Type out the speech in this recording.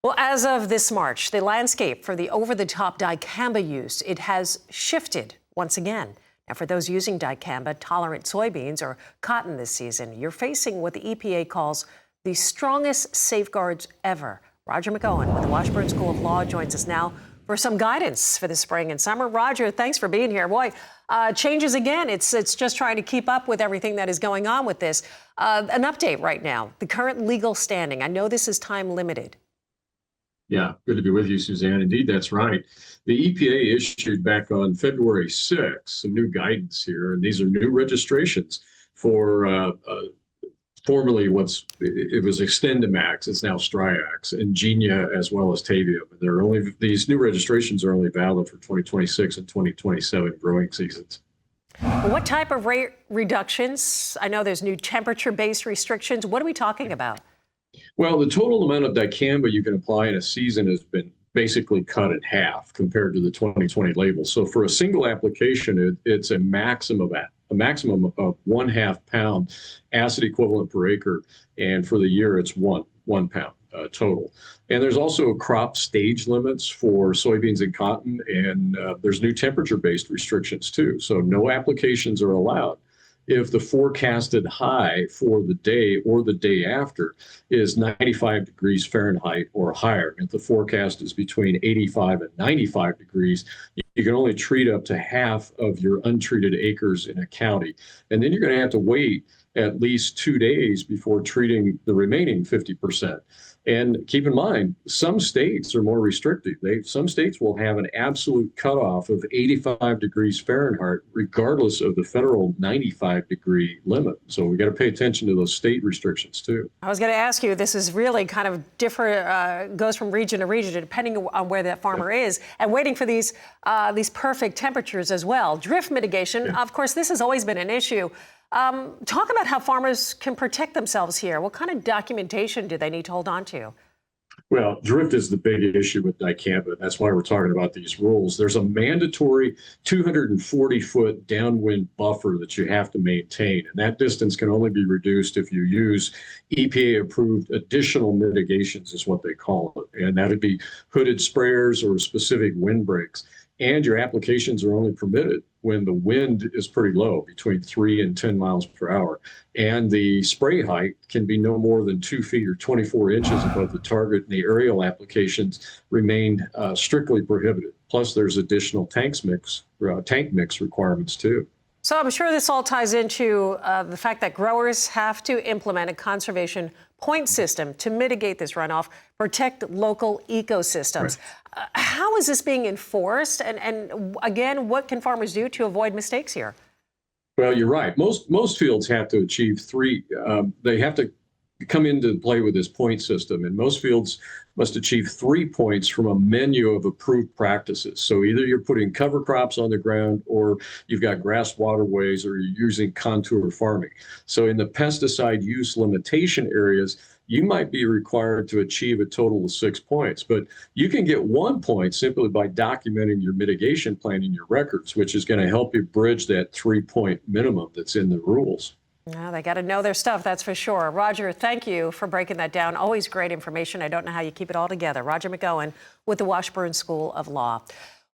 Well, as of this March, the landscape for the over-the-top dicamba use, it has shifted once again. Now, for those using dicamba-tolerant soybeans or cotton this season, you're facing what the EPA calls the strongest safeguards ever. Roger McEowen with the Washburn School of Law joins us now for some guidance for the spring and summer. Roger, thanks for being here. Boy, changes again. It's just trying to keep up with everything that is going on with this. An update right now, the current legal standing. I know this is time limited. Yeah, good to be with you, Suzanne. Indeed, that's right. The EPA issued back on February 6th some new guidance here, and these are new registrations for formerly it was Extendamax, it's now Striax, and Genia as well as Tavium. These new registrations are only valid for 2026 and 2027 growing seasons. What type of rate reductions? I know there's new temperature-based restrictions. What are we talking about? Well, the total amount of dicamba you can apply in a season has been basically cut in half compared to the 2020 label. So for a single application, it's a maximum of 1/2 pound acid equivalent per acre, and for the year it's one pound total. And there's also crop stage limits for soybeans and cotton, and there's new temperature-based restrictions too. So no applications are allowed if the forecasted high for the day or the day after is 95 degrees Fahrenheit or higher. If the forecast is between 85 and 95 degrees, you can only treat up to half of your untreated acres in a county. And then you're going to have to wait at least 2 days before treating the remaining 50%. And keep in mind, some states are more restrictive. Some states will have an absolute cutoff of 85 degrees Fahrenheit, regardless of the federal 95-degree limit. So we got to pay attention to those state restrictions too. I was going to ask you, this is really kind of different, goes from region to region, depending on where that farmer is, and waiting for these perfect temperatures as well. Drift mitigation, of course, this has always been an issue. Talk about how farmers can protect themselves here. What kind of documentation do they need to hold on to? Well, drift is the big issue with dicamba. That's why we're talking about these rules. There's a mandatory 240-foot downwind buffer that you have to maintain, and that distance can only be reduced if you use EPA-approved additional mitigations, is what they call it. And that would be hooded sprayers or specific windbreaks. And your applications are only permitted when the wind is pretty low, between 3 and 10 miles per hour. And the spray height can be no more than 2 feet or 24 inches above the target, and the aerial applications remain strictly prohibited. Plus, there's additional tank mix requirements too. So I'm sure this all ties into the fact that growers have to implement a conservation point system to mitigate this runoff, protect local ecosystems. Right. How is this being enforced? And again, what can farmers do to avoid mistakes here? Well, you're right. Most fields have to achieve they have to come into play with this point system, and most fields must achieve 3 points from a menu of approved practices. So either you're putting cover crops on the ground, or you've got grass waterways, or you're using contour farming. So in the pesticide use limitation areas, you might be required to achieve a total of 6 points, but you can get 1 point simply by documenting your mitigation plan in your records, which is going to help you bridge that 3-point minimum that's in the rules. Well, they got to know their stuff, that's for sure. Roger, thank you for breaking that down. Always great information. I don't know how you keep it all together. Roger McEowen with the Washburn School of Law.